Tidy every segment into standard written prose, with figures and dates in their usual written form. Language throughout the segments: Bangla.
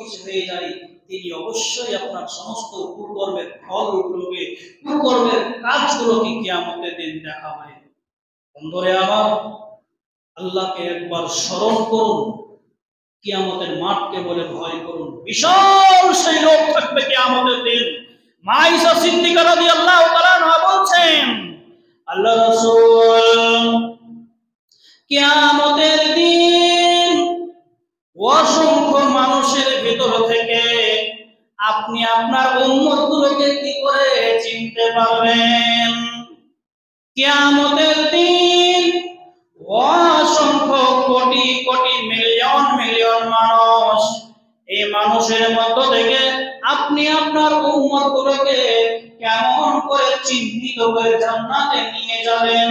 কিছু হয়ে যায়, তিনি অবশ্যই আপনার সমস্ত কুকর্মের ফলগুলোকে, কুকর্মের কাজগুলোকে কিয়ামতের দিন দেখাবে। বন্ধুরে আমার, আল্লাহকে একবার স্মরণ করুন, কিয়ামতের মাঠকে বলে ভয় করুন। বিশাল সেই লোক থাকবে কিয়ামতের দিন। মা আয়েশা সিদ্দিকা রাদিয়াল্লাহু তাআলা আনহা বলছেন, আল্লাহ রাসূল, কিয়ামতের দিন অসংখ্য মানুষের ভিতর থেকে আপনি আপনার উম্মতগুলোকে কি করে চিনতে পারবেন? কিয়ামতের দিন অসংখ্য কোটি কোটি মিলিয়ন মিলিয়ন মানুষ, এই মানুষের মধ্য থেকে আপনি আপনার উম্মতগুলোকে কেমন করে চিহ্নিত করে জান্নাতে নিয়ে যাবেন?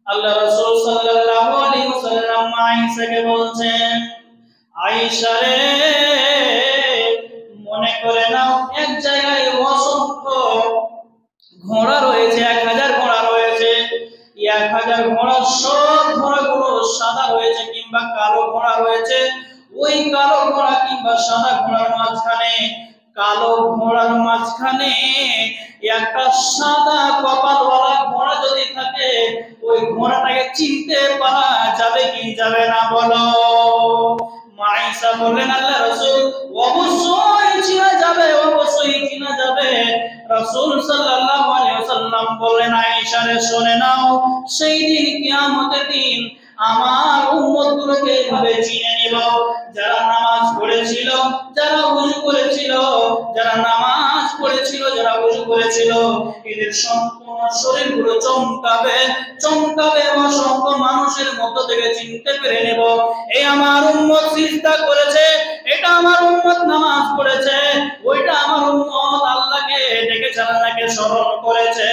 আল্লাহ রাসূল সাল্লাল্লাহু আলাইহি ওয়াসাল্লাম আয়েশাকে বলছেন, আয়েশা রে, মনে করে নাও এক জায়গায় অসংখ্য ঘোড়া রয়েছে, 1000 ঘোড়া রয়েছে। 1000 ঘোড়া, সব ঘোড়াগুলো সাদা রয়েছে কিংবা কালো ঘোড়া রয়েছে। ওই কালো ঘোড়া কিংবা সাদা ঘোড়ার মাঝখানে, কালো ঘোড়ার মাঝখানে একটা সাদা কপালওয়ালা ঘোড়া যদি থাকে, ওই ঘোড়াটাকে চিনতে পারা যাবে কি যাবে না বলো? মা আয়েশা বললেন, আল্লাহ রাসূল, অবশ্যই চেনা যাবে, অবশ্যই চেনা যাবে। রাসূল সাল্লাল্লাহু আলাইহি ওয়াসাল্লাম বললেন, আয়েশা রে, শুনে নাও, সেই দিন কিয়ামতের দিন আমার উম্মতগুলোকে এভাবে চিনে নিব, যারা নামাজ পড়েছিল, যারা ওযু করেছিল, যারা নামাজ পড়েছিল, যারা ওযু করেছিল, এদের সম্পূর্ণ শরীরগুলো চমকাবে, চমকাবে। অসংখ্য মানুষের মধ্য থেকে চিনতে পেরে নেব, এই আমার উম্মত সিজদা করেছে, এটা আমার উম্মত নামাজ পড়েছে, ওইটা আমার উম্মত আল্লাহকে ডেকেছে, আল্লাহকে স্মরণ করেছে।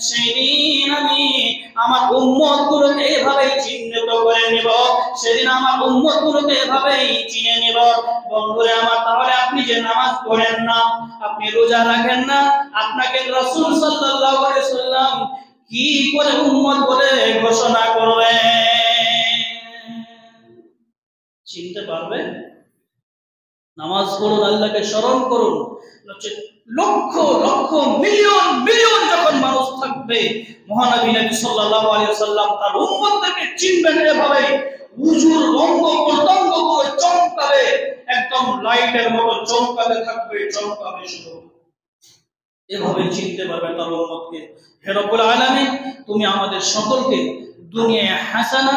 সেই দিন আমি আমার উম্মতগুলোকে এভাবেই চিহ্নিত করে নেব, সেদিন আমার উম্মতগুলোকে এভাবেই চিনে নেব। বন্ধুরা আমার, তাহলে আপনি যে নামাজ পড়েন না, আপনি রোজা রাখেন না, আপনাকে রাসূল সাল্লাল্লাহু আলাইহি ওয়াসাল্লাম কি করে উম্মত বলে ঘোষণা করবেন? চিনতে পারবে? নামাজ পড়ুন, আল্লাহকে স্মরণ করুন। লক্ষ লক্ষ মিলিয়ন মিলিয়ন যখন মানুষ থাকবে, মহানবী নবী সাল্লাল্লাহু আলাইহি ওয়াসাল্লাম তার উম্মতকে চিনবেন এভাবে, উজুর অঙ্গ প্রত্যঙ্গ করে চমকাবে, একদম লাইটের মতো চমকাতে থাকবে, চমকাবে শুধু। এভাবে চিনতে পারবে তার উম্মতকে। হে রব্বুল আলামিন, তুমি আমাদের সকলকে দুনিয়ায় হাসানা